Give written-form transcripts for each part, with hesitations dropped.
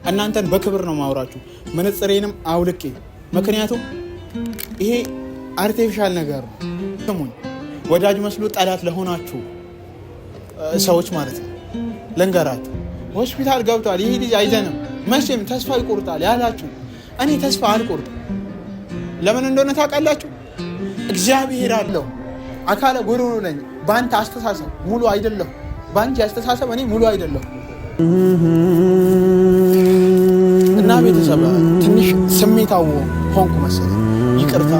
እናንተን በክብር ነው ማውራችሁ መነጽሬንም አውልቄ። ምክንያቱም ይሄ አርቲፊሻል ነገር ነው። ስሙኝ፣ ወዳጅ መስሎ ጠላት ለሆናችሁ ሰዎች ማለት ነው ልንገራችሁ። ሆስፒታል ገብቷል ይሄ ልጅ አይዘንም መቼም ተስፋ ይቆርጣል ያላችሁ፣ እኔ ተስፋ አልቆርጥም። ለምን እንደሆነ ታውቃላችሁ? እግዚአብሔር አለው አካለ ጎዶሎ ነኝ። በአንተ አስተሳሰብ ሙሉ አይደለሁ፣ በአንቺ አስተሳሰብ እኔ ሙሉ አይደለሁ። እና ቤተሰብ ትንሽ ስሜታው ሆንኩ መሰለኝ። ይቅርታ።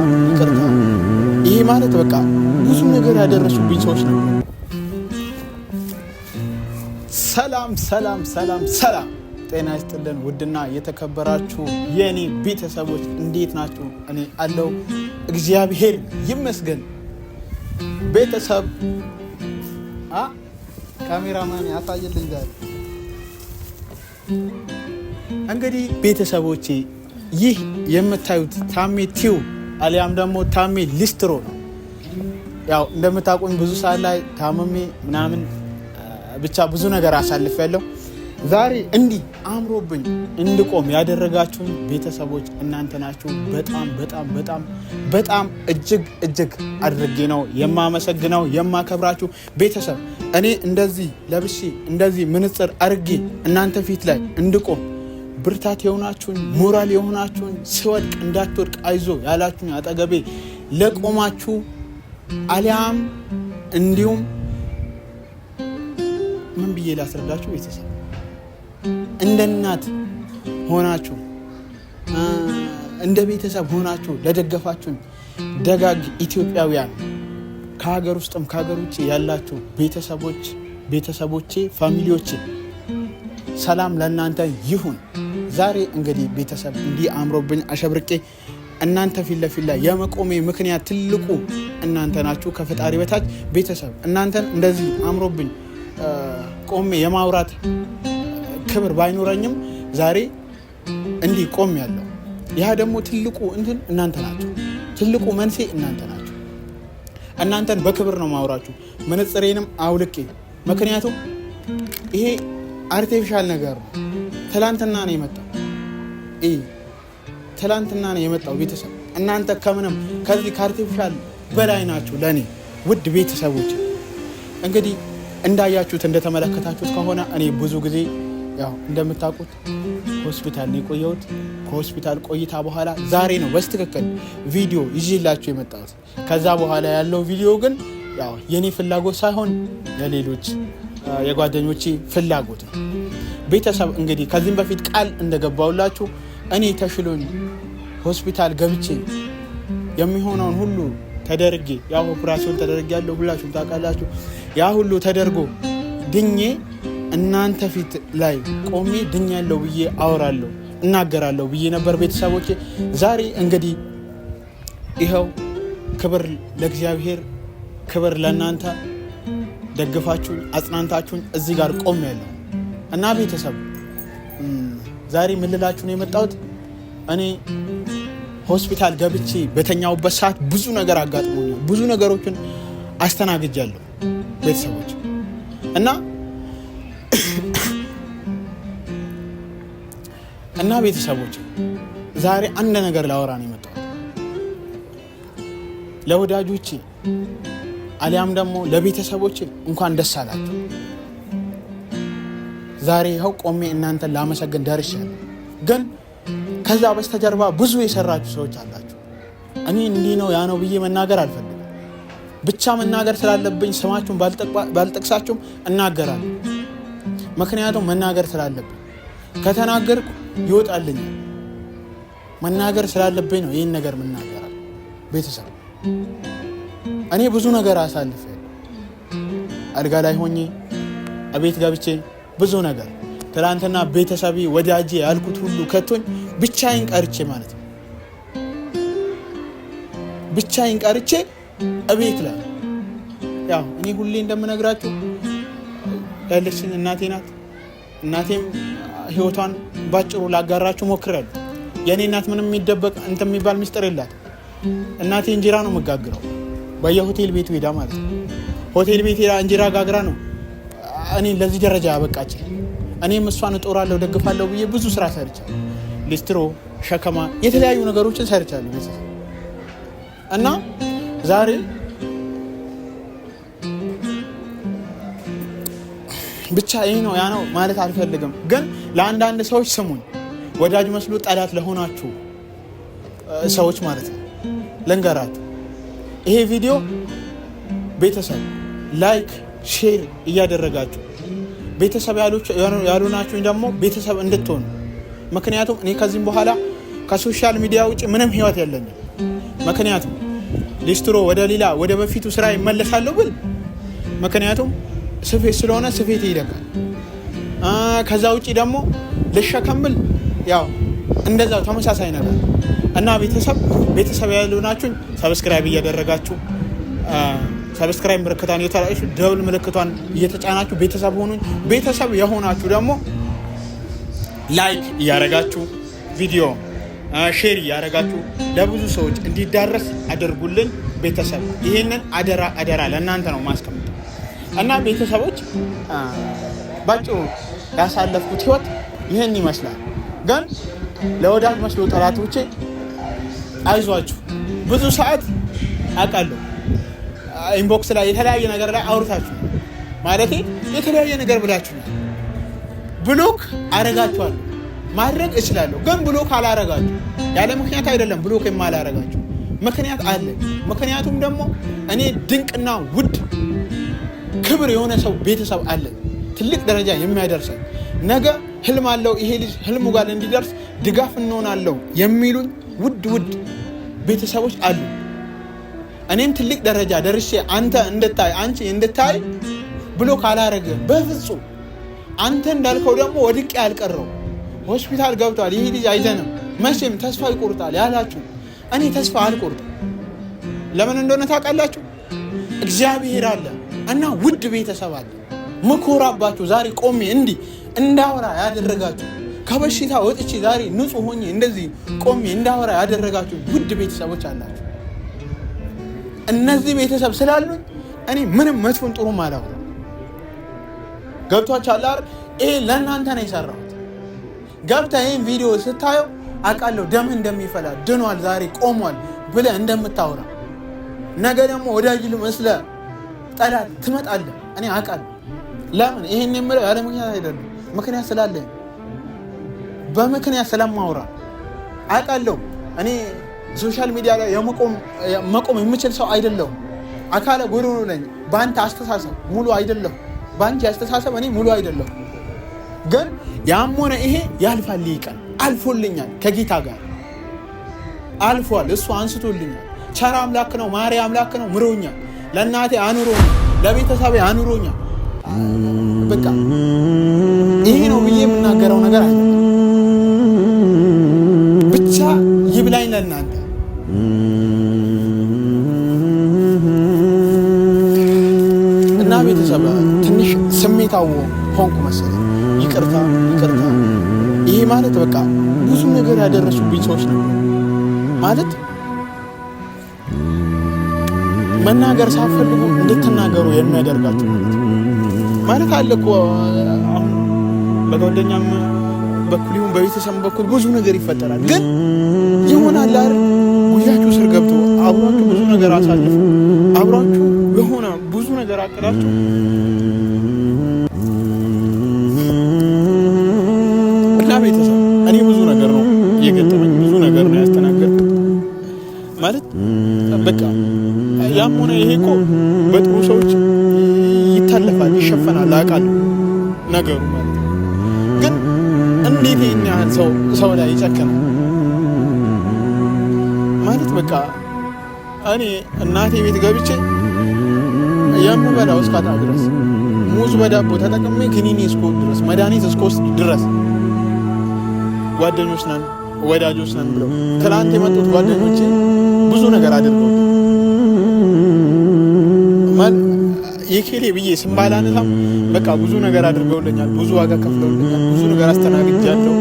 ይሄ ማለት በቃ ብዙ ነገር ያደረሱብኝ ሰዎች ነው። ሰላም ጤና ይስጥልን። ውድና የተከበራችሁ የኔ ቤተሰቦች እንዴት ናችሁ? እኔ አለው እግዚአብሔር ይመስገን። ቤተሰብ ካሜራማን ያሳየልኝ ዛሬ። እንግዲህ ቤተሰቦቼ ይህ የምታዩት ታሜ ቲዩብ አሊያም ደግሞ ታሜ ሊስትሮ ነው። ያው እንደምታውቁኝ ብዙ ሰዓት ላይ ታመሜ ምናምን ብቻ ብዙ ነገር አሳልፍ ያለው ዛሬ እንዲህ አምሮብኝ እንድቆም ያደረጋችሁኝ ቤተሰቦች እናንተ ናችሁ። በጣም እጅግ አድርጌ ነው የማመሰግነው የማከብራችሁ ቤተሰብ። እኔ እንደዚህ ለብሼ እንደዚህ ምንጽር አድርጌ እናንተ ፊት ላይ እንድቆም ብርታት የሆናችሁኝ፣ ሞራል የሆናችሁኝ፣ ስወድቅ እንዳትወድቅ አይዞ ያላችሁኝ፣ አጠገቤ ለቆማችሁ አሊያም እንዲሁም ምን ብዬ ላስረዳችሁ ቤተሰብ፣ እንደ እናት ሆናችሁ እንደ ቤተሰብ ሆናችሁ ለደገፋችሁኝ ደጋግ ኢትዮጵያውያን ከሀገር ውስጥም ከሀገር ውጭ ያላችሁ ቤተሰቦቼ ፋሚሊዎቼ ሰላም ለእናንተ ይሁን። ዛሬ እንግዲህ ቤተሰብ እንዲህ አምሮብኝ አሸብርቄ እናንተ ፊት ለፊት ላይ የመቆሜ ምክንያት ትልቁ እናንተ ናችሁ። ከፈጣሪ በታች ቤተሰብ እናንተን እንደዚህ አምሮብኝ ቆሜ የማውራት ክብር ባይኖረኝም ዛሬ እንዲህ ቆም ያለው ያ ደግሞ ትልቁ እንትን እናንተ ናችሁ። ትልቁ መንሴ እናንተ ናችሁ። እናንተን በክብር ነው ማውራችሁ መነጽሬንም አውልቄ። ምክንያቱም ይሄ አርቲፊሻል ነገር ነው። ትላንትና ነው የመጣው ቤተሰብ። እናንተ ከምንም ከዚህ ከአርቲፊሻል በላይ ናችሁ ለእኔ ውድ ቤተሰቦች። እንግዲህ እንዳያችሁት እንደተመለከታችሁት ከሆነ እኔ ብዙ ጊዜ ያው እንደምታውቁት ሆስፒታል ነው የቆየሁት። ከሆስፒታል ቆይታ በኋላ ዛሬ ነው በስትክክል ቪዲዮ ይዤላችሁ የመጣሁት። ከዛ በኋላ ያለው ቪዲዮ ግን ያው የኔ ፍላጎት ሳይሆን የሌሎች የጓደኞቼ ፍላጎት ነው ቤተሰብ። እንግዲህ ከዚህም በፊት ቃል እንደገባውላችሁ እኔ ተሽሎኝ ሆስፒታል ገብቼ የሚሆነውን ሁሉ ተደርጌ ያው ኦፕራሲዮን ተደርጌያለሁ፣ ሁላችሁም ታውቃላችሁ። ያ ሁሉ ተደርጎ ድኜ እናንተ ፊት ላይ ቆሜ ድኛለሁ ብዬ አወራለሁ እናገራለሁ ብዬ ነበር ቤተሰቦቼ። ዛሬ እንግዲህ ይኸው ክብር ለእግዚአብሔር፣ ክብር ለእናንተ ደግፋችሁኝ አጽናንታችሁኝ እዚህ ጋር ቆሜያለሁ እና ቤተሰብ ዛሬ ምን ልላችሁ ነው የመጣሁት። እኔ ሆስፒታል ገብቼ በተኛውበት ሰዓት ብዙ ነገር አጋጥሞኛል። ብዙ ነገሮችን አስተናግጃለሁ ቤተሰቦች እና ቤተሰቦች ዛሬ አንድ ነገር ላወራ ነው የመጣሁት። ለወዳጆቼ አሊያም ደግሞ ለቤተሰቦቼ እንኳን ደስ አላችሁ። ዛሬ ይኸው ቆሜ እናንተን ላመሰግን ደርሻለሁ። ግን ከዛ በስተጀርባ ብዙ የሰራችሁ ሰዎች አላችሁ። እኔ እንዲህ ነው ያ ነው ብዬ መናገር አልፈልግም። ብቻ መናገር ስላለብኝ ስማችሁን ባልጠቅሳችሁም እናገራለሁ። ምክንያቱም መናገር ስላለብኝ ከተናገርኩ ይወጣልኛል። መናገር ስላለብኝ ነው ይህን ነገር መናገራል። ቤተሰብ እኔ ብዙ ነገር አሳልፌያለሁ። አልጋ ላይ ሆኜ እቤት ገብቼ ብዙ ነገር ትላንትና ቤተሰቤ ወዳጄ ያልኩት ሁሉ ከቶኝ ብቻዬን ቀርቼ ማለት ነው። ብቻዬን ቀርቼ እቤት ላይ ያው እኔ ሁሌ እንደምነግራችሁ ያለችኝ እናቴ ናት። እናቴም ህይወቷን ባጭሩ ላጋራችሁ ሞክራለሁ። የኔ እናት ምንም የሚደበቅ እንትን የሚባል ሚስጥር የላት። እናቴ እንጀራ ነው መጋግረው በየሆቴል ቤቱ ሄዳ ማለት ነው። ሆቴል ቤት ሄዳ እንጀራ ጋግራ ነው እኔ ለዚህ ደረጃ ያበቃችኝ። እኔም እሷን እጦራለሁ ደግፋለሁ ብዬ ብዙ ስራ ሰርቻለሁ። ሊስትሮ፣ ሸከማ፣ የተለያዩ ነገሮችን ሰርቻለሁ ቤተሰብ እና ዛሬ ብቻ ይሄ ነው ያ ነው ማለት አልፈልግም። ግን ለአንዳንድ ሰዎች ስሙኝ፣ ወዳጅ መስሎ ጠላት ለሆናችሁ ሰዎች ማለት ነው ልንገራት። ይሄ ቪዲዮ ቤተሰብ ላይክ ሼር እያደረጋችሁ ቤተሰብ ያሉናችሁ ደግሞ ቤተሰብ እንድትሆኑ። ምክንያቱም እኔ ከዚህም በኋላ ከሶሻል ሚዲያ ውጭ ምንም ህይወት የለኝም። ምክንያቱም ሊስትሮ ወደ ሌላ ወደ በፊቱ ስራ ይመለሳለሁ ብል ምክንያቱም ስፌት ስለሆነ ስፌት ይደጋል። ከዛ ውጪ ደግሞ ልሸከምብል ያው እንደዛው ተመሳሳይ ነገር እና ቤተሰብ ያሉናችሁ ሰብስክራይብ እያደረጋችሁ ሰብስክራይብ ምልክቷን እየተጫናችሁ ደውል ምልክቷን እየተጫናችሁ ቤተሰብ ሆኑኝ። ቤተሰብ የሆናችሁ ደግሞ ላይክ እያደረጋችሁ ቪዲዮ ሼር እያደረጋችሁ ለብዙ ሰዎች እንዲዳረስ አድርጉልን። ቤተሰብ ይሄንን አደራ ለእናንተ ነው ማስቀምጠው እና ቤተሰቦች ባጭሩ ያሳለፍኩት ህይወት ይህን ይመስላል። ግን ለወዳጅ መስሎ ጠላቶቼ አይዟችሁ፣ ብዙ ሰዓት አውቃለሁ ኢንቦክስ ላይ የተለያየ ነገር ላይ አውርታችሁ ማለቴ የተለያየ ነገር ብላችሁ ብሎክ አረጋችኋለሁ። ማድረግ እችላለሁ፣ ግን ብሎክ አላረጋችሁ ያለ ምክንያት አይደለም። ብሎክ የማላረጋችሁ ምክንያት አለ። ምክንያቱም ደግሞ እኔ ድንቅና ውድ ክብር የሆነ ሰው ቤተሰብ አለ፣ ትልቅ ደረጃ የሚያደርሰኝ ነገ ህልም አለው ይሄ ልጅ ህልሙ ጋር እንዲደርስ ድጋፍ እንሆናለሁ የሚሉኝ ውድ ቤተሰቦች አሉ። እኔም ትልቅ ደረጃ ደርሼ አንተ እንድታይ ብሎክ አላረገ በፍጹም። አንተ እንዳልከው ደግሞ ወድቄ አልቀረው ሆስፒታል ገብቷል ይሄ ልጅ አይዘንም መቼም ተስፋ ይቆርጣል ያላችሁ እኔ ተስፋ አልቆርጥም። ለምን እንደሆነ ታውቃላችሁ? እግዚአብሔር አለ እና ውድ ቤተሰብ አለ ምኮራባችሁ። ዛሬ ቆሜ እንዲህ እንዳወራ ያደረጋችሁ ከበሽታ ወጥቼ ዛሬ ንጹህ ሆኜ እንደዚህ ቆሜ እንዳወራ ያደረጋችሁ ውድ ቤተሰቦች አላችሁ። እነዚህ ቤተሰብ ስላሉኝ እኔ ምንም መጥፎን ጥሩም አላወራም። ገብቷችኋል አይደል? ይሄ ለእናንተ ነው የሰራሁት። ገብተህ ይሄን ቪዲዮ ስታየው አውቃለሁ ደም እንደሚፈላ ድኗል ዛሬ ቆሟል ብለህ እንደምታወራ ነገ ደግሞ ወዳጅ መስለ ጠላት ትመጣለህ። እኔ አውቃለሁ። ለምን ይሄን የምለው ያለ ምክንያት አይደለም። ምክንያት ስላለኝ በምክንያት ስለማወራ አውቃለሁ። እኔ ሶሻል ሚዲያ ላይ መቆም የምችል ሰው አይደለሁም። አካለ ጎዶሎ ነኝ። በአንተ አስተሳሰብ ሙሉ አይደለሁም። በአንቺ አስተሳሰብ እኔ ሙሉ አይደለሁም። ግን ያም ሆነ ይሄ ያልፋል። ይቀር አልፎልኛል። ከጌታ ጋር አልፏል። እሱ አንስቶልኛል። ቸር አምላክ ነው። ማሪ አምላክ ነው። ምሮኛል። ለእናቴ አኑሮኛል። ለቤተሰቤ አኑሮኛል። በቃ ይሄ ነው ብዬ የምናገረው ነገር አለ። ብቻ ይብላኝ ለእናንተ። እና ቤተሰብ ትንሽ ስሜታው ሆንኩ መሰለኝ። ይቅርታ። ይሄ ማለት በቃ ብዙ ነገር ያደረሱብኝ ሰዎች ነበሩ። ማለት መናገር ሳትፈልጉ እንድትናገሩ የሚያደርጋችሁ ማለት አለ እኮ። አሁን በጓደኛም በኩል ይሁን በቤተሰብ በኩል ብዙ ነገር ይፈጠራል። ግን ይሆናል አይደል? ጉያችሁ ስር ገብቶ አብሯችሁ ብዙ ነገር አሳልፉ፣ አብሯችሁ የሆነ ብዙ ነገር አቅዳችሁ እና ቤተሰብ እኔ ብዙ ነገር ነው የገጠመኝ፣ ብዙ ነገር ነው ያስተናገድኩት። ማለት በቃ ያም ሆነ ይሄ እኮ በጥሩ ሰዎች ይታለፋል፣ ይሸፈናል፣ አውቃለሁ ነገሩ ማለት ግን እንዴት ይሄን ያህል ሰው ላይ ይጨክናል? ማለት በቃ እኔ እናቴ ቤት ገብቼ የምበላው እስካጣ ድረስ ሙዝ በዳቦ ተጠቅሜ ክኒኒ እስክወስድ ድረስ መድኃኒት እስክወስድ ድረስ ጓደኞች ነን ወዳጆች ነን ብለው ትናንት የመጡት ጓደኞቼ ብዙ ነገር አድርገው የኬሌ ብዬ ስም ባላነሳም በቃ ብዙ ነገር አድርገውልኛል፣ ብዙ ዋጋ ከፍለውልኛል፣ ብዙ ነገር አስተናግጃለሁ፣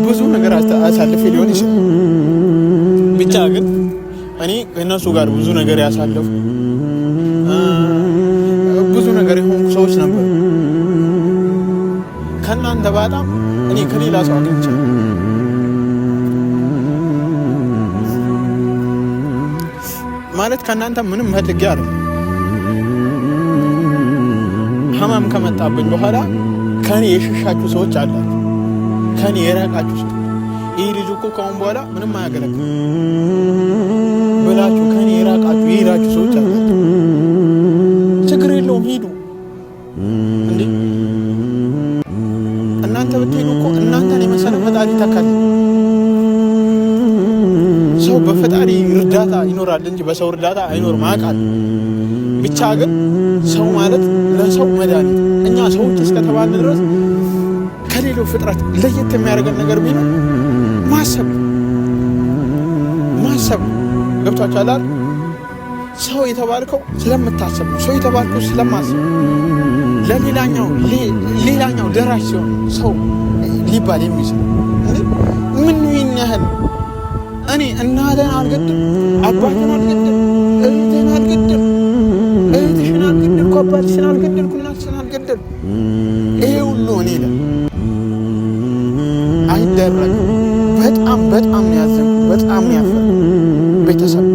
ብዙ ነገር አሳልፌ ሊሆን ይችላል። ብቻ ግን እኔ ከእነሱ ጋር ብዙ ነገር ያሳለፉ ብዙ ነገር የሆንኩ ሰዎች ነበሩ። ከእናንተ በጣም እኔ ከሌላ ሰው አግኝቼ ማለት ከእናንተ ምንም ፈልጌ አይደለም። ህመም ከመጣብኝ በኋላ ከኔ የሸሻችሁ ሰዎች አላችሁ፣ ከኔ የራቃችሁ ሰዎች ይህ ልጅ እኮ ከአሁን በኋላ ምንም አያገለግልም ብላችሁ ከኔ የራቃችሁ የሄዳችሁ ሰዎች አላችሁ። ችግር የለውም ሂዱ። እንዴ እናንተ ብትሄዱ እኮ እናንተን የመሰለ ፈጣሪ ተካል። ሰው በፈጣሪ እርዳታ ይኖራል እንጂ በሰው እርዳታ አይኖርም። አውቃለሁ። ብቻ ግን ሰው ማለት ለሰው መድኃኒት። እኛ ሰዎች እስከተባለ ድረስ ከሌላው ፍጥረት ለየት የሚያደርገን ነገር ቢኖር ማሰብ ገብቷችኋል አይደል? ሰው የተባልከው ስለምታሰብ ነው። ሰው የተባልከው ስለማሰብ ለሌላኛው ደራሽ ሲሆን ሰው ሊባል የሚችል ምን ይህን ያህል እኔ እናትህን አልገድም፣ አባትህን አልገድም፣ እህትህን አልገድም፣ እህትሽን አልገድልኩ፣ አባትሽን አልገድልኩ፣ እናትሽን አልገድልኩ። ይሄ ሁሉ እኔ ለ አይደረግም። በጣም ያዘንኩ፣ በጣም ያፈር ቤተሰብ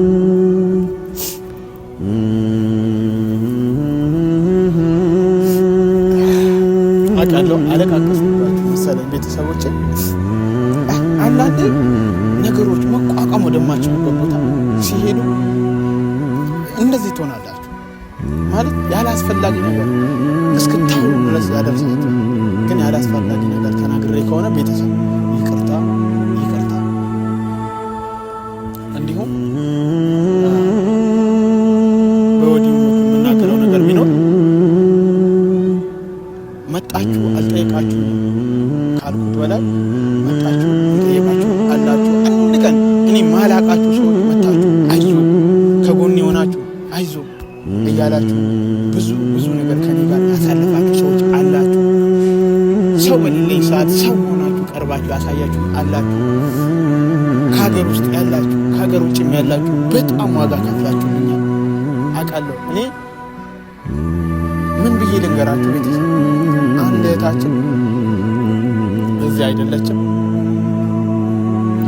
አውቃለሁ። አለቃቀስኩባችሁ መሰለኝ ቤተሰቦቼ። አንዳንዴ ነገሮች መቋቋም ወደማችሉበት ቦታ ሲሄዱ እንደዚህ ትሆናላችሁ። ማለት ያላስፈላጊ ነገር እስክታዩ ድረስ ያደርሳችሁ። ግን ያላስፈላጊ ነገር ተናግሬ ከሆነ ቤተሰብ ይቅርታ። እንዲሁም በወዲሁ የምናገረው ነገር ቢኖር መጣችሁ አልጠየቃችሁ ካልኩት በላይ መጣችሁ አልጠየቃችሁ አላችሁ። አንድ ቀን እኔ ማላቃችሁ ሰዎች መጣችሁ አይዞ ከጎን የሆናችሁ አይዞ እያላችሁ ብዙ ነገር ከኔ ጋር ያሳለፋችሁ ሰዎች አላችሁ። ሰው በሌለኝ ሰዓት ሰው ሆናችሁ ቀርባችሁ ያሳያችሁ አላችሁ። ከሀገር ውስጥ ያላችሁ ከሀገር ውጭም ያላችሁ በጣም ዋጋ ከፍላችሁልኛል አውቃለሁ። እኔ ምን ብዬ ልንገራችሁ ቤተሰብ፣ አንድ እህታችን እዚህ አይደለችም፣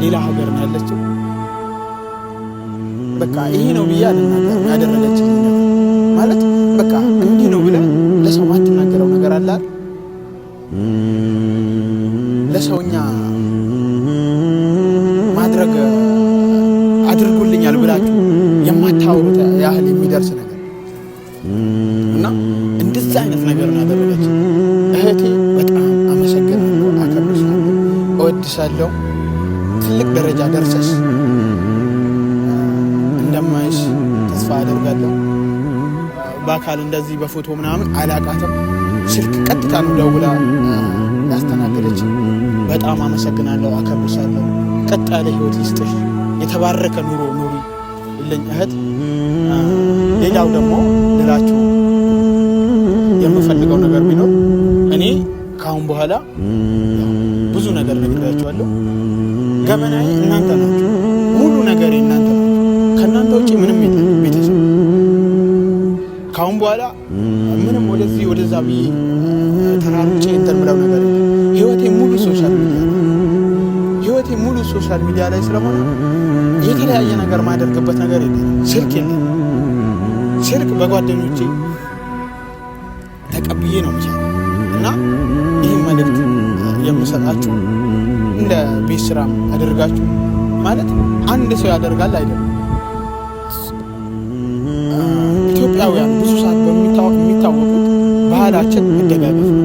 ሌላ ሀገር ነው ያለችው። በቃ ይሄ ነው ብዬ አልናገርም። ያደረገችኝ ነገር ማለት በቃ እንዲህ ነው ብለህ ለሰው ማትናገረው ነገር አለ። ለሰውኛ ማድረግ አድርጉልኛል ብላችሁ የማታወሩት ያህል የሚደርስ ነገር እና እንደዛ አይነት ነገር ነው ያደረገችኝ እህቴ። በጣም አመሰግናለሁ፣ አከብርሻለሁ፣ እወድሻለሁ። ትልቅ ደረጃ ደርሰሽ እንደማይሽ ተስፋ አደርጋለሁ። በአካል እንደዚህ በፎቶ ምናምን አላቃትም። ስልክ ቀጥታ ነው ደውላ ያስተናገደች። በጣም አመሰግናለሁ፣ አከብርሻለሁ። ቀጥ ያለ ህይወት ይስጥሽ፣ የተባረከ ኑሮ ኑሪ ልኝ እህት። ሌላው ደግሞ ልላችሁ የምፈልገው ነገር ቢኖር እኔ ካሁን በኋላ ብዙ ነገር ነግራችኋለሁ። ገበናዬ እናንተ ናችሁ፣ ሙሉ ነገሬ እናንተ ናችሁ። ከእናንተ ውጭ ምንም የለም ቤተሰብ። ካሁን በኋላ ምንም ወደዚህ ወደዛ ብዬ ተራሩጬ እንትን ብለው ነገር የለም። ህይወቴ ሙሉ ሶሻል ሚዲያ ላይ ስለሆነ የተለያየ ነገር ማደርግበት ነገር የለም። ስልክ የለም። ስልክ በጓደኞቼ ተቀብዬ ነው የምሰራው እና ይህን መልእክት የምሰጣችሁ እንደ ቤት ስራ አደርጋችሁ ማለት አንድ ሰው ያደርጋል አይደለም። ኢትዮጵያውያን ብዙ ሰዓት የሚታወቁት ባህላችን መደጋገፍ ነው።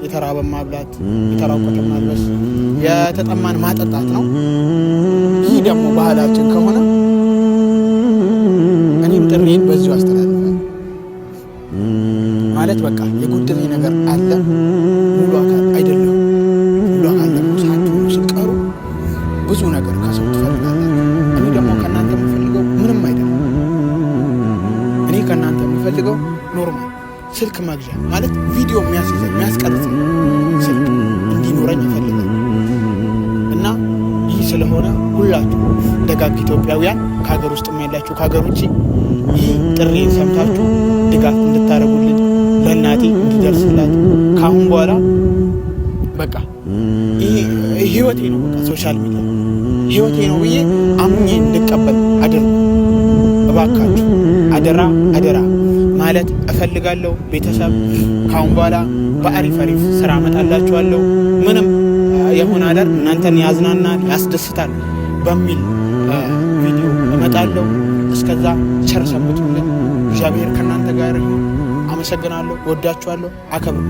የተራበን ማብላት፣ የተራቆተን ማልበስ፣ የተጠማን ማጠጣት ነው። ይህ ደግሞ ባህላችን ከሆነ እኔም ጥሪዬን በዚሁ አስተላልፋለሁ። ማለት በቃ የጎደለኝ ነገር አለ። ሙሉ አካል አይደለም። ሙሉ አካል ደግሞ ሳትሆኑ ስትቀሩ ብዙ ነገር ከሰው ትፈልጋላችሁ። እኔ ደግሞ ከእናንተ የምፈልገው ምንም አይደለም። እኔ ከእናንተ የምፈልገው ኖርማል ስልክ መግዣ ማለት ቪዲዮ የሚያስይዘኝ የሚያስቀርጽ ስልክ እንዲኖረኝ ይፈልጋል እና ይህ ስለሆነ ሁላችሁ ደጋግ ኢትዮጵያውያን ከሀገር ውስጥ ያላችሁ ከሀገር ውጭ ይህ ጥሪ ሰምታችሁ ድጋፍ እንድታደርጉልን ለእናቴ እንዲደርስላት ካሁን በኋላ በቃ ይሄ ህይወቴ ነው፣ በቃ ሶሻል ሚዲያ ህይወቴ ነው ብዬ አምኜ እንድቀበል አድርጉ እባካችሁ። አደራ አደራ ማለት እፈልጋለሁ። ቤተሰብ ካሁን በኋላ በአሪፍ ስራ አመጣላችኋለሁ። ምንም የሆነ አደር እናንተን ያዝናናል ያስደስታል በሚል ቪዲዮ እመጣለሁ። እስከዛ ቸር ሰንብቱልኝ። እግዚአብሔር ከእናንተ ጋር ይሁን። አመሰግናለሁ። ወዳችኋለሁ። አከብሩ